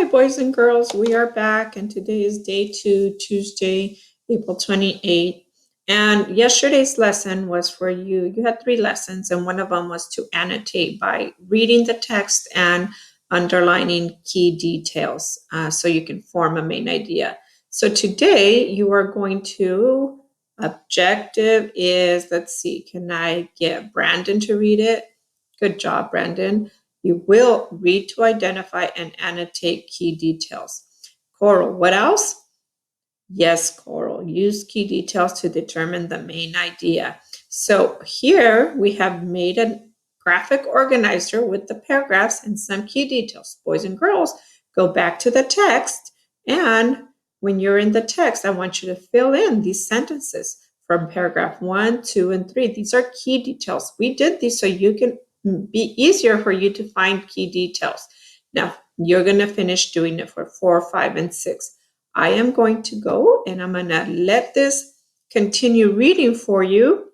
Hi, boys and girls. We are back, and today is day 2, Tuesday, April 28th. And yesterday's lesson was for you. You had 3 lessons, and one of them was to annotate by reading the text and underlining key details so you can form a main idea. So today you are going to, objective is, let's see, can I get Brandon to read it? Good job, Brandon. You will read to identify and annotate key details. Coral, what else? Yes, Coral, use key details to determine the main idea. So here we have made a graphic organizer with the paragraphs and some key details. Boys and girls, go back to the text, and when you're in the text, I want you to fill in these sentences from paragraph 1, 2, and 3. These are key details. We did these so you can be easier for you to find key details. Now, you're going to finish doing it for 4, 5, and 6. I am going to go and I'm going to let this continue reading for you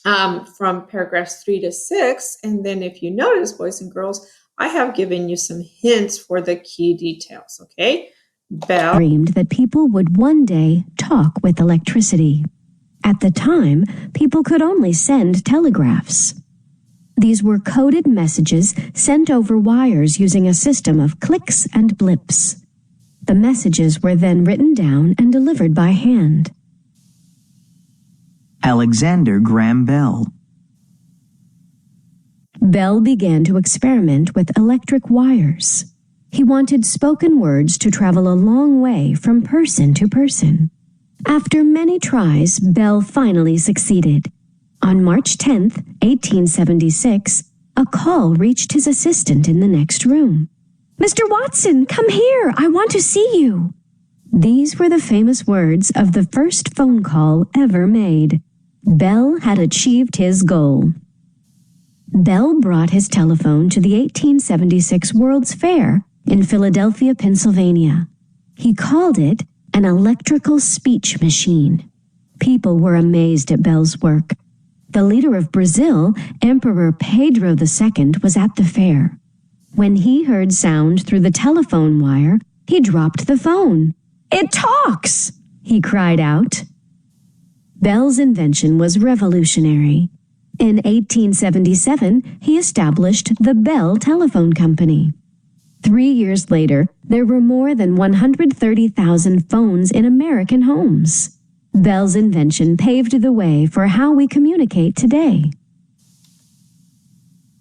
from paragraphs 3 to 6. And then if you notice, boys and girls, I have given you some hints for the key details, okay? Bell dreamed that people would one day talk with electricity. At the time, people could only send telegraphs. These were coded messages sent over wires using a system of clicks and blips. The messages were then written down and delivered by hand. Alexander Graham Bell. Bell began to experiment with electric wires. He wanted spoken words to travel a long way from person to person. After many tries, Bell finally succeeded. On March 10, 1876, a call reached his assistant in the next room. "Mr. Watson, come here. I want to see you." These were the famous words of the first phone call ever made. Bell had achieved his goal. Bell brought his telephone to the 1876 World's Fair in Philadelphia, Pennsylvania. He called it an electrical speech machine. People were amazed at Bell's work. The leader of Brazil, Emperor Pedro II, was at the fair. When he heard sound through the telephone wire, he dropped the phone. "It talks!" he cried out. Bell's invention was revolutionary. In 1877, he established the Bell Telephone Company. 3 years later, there were more than 130,000 phones in American homes. Bell's invention paved the way for how we communicate today.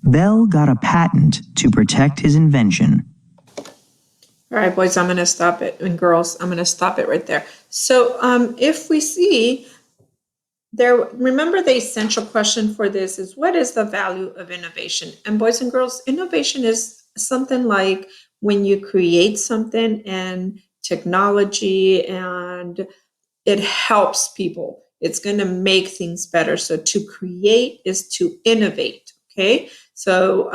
Bell got a patent to protect his invention. All right, boys, I'm going to stop it. And girls, I'm going to stop it right there. So if we see there, remember the essential question for this is, what is the value of innovation? And boys and girls, innovation is something like when you create something and technology and it helps people. It's going to make things better. So to create is to innovate, okay? So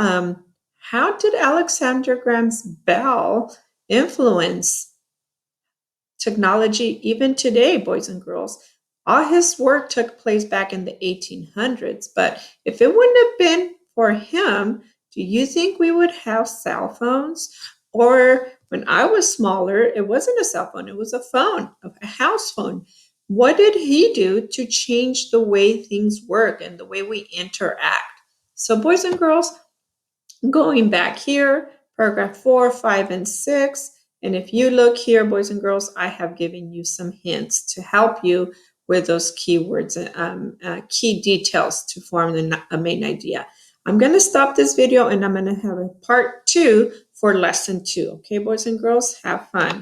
how did Alexander Graham Bell influence technology even today, boys and girls? All his work took place back in the 1800s, but if it wouldn't have been for him, do you think we would have cell phones? Or when I was smaller, it wasn't a cell phone, it was a phone, a house phone. What did he do to change the way things work and the way we interact? So boys and girls, going back here, paragraph 4, 5, and 6, and if you look here, boys and girls, I have given you some hints to help you with those keywords and key details to form a main idea. I'm going to stop this video and I'm going to have a part 2 for lesson 2. Okay, boys and girls, have fun.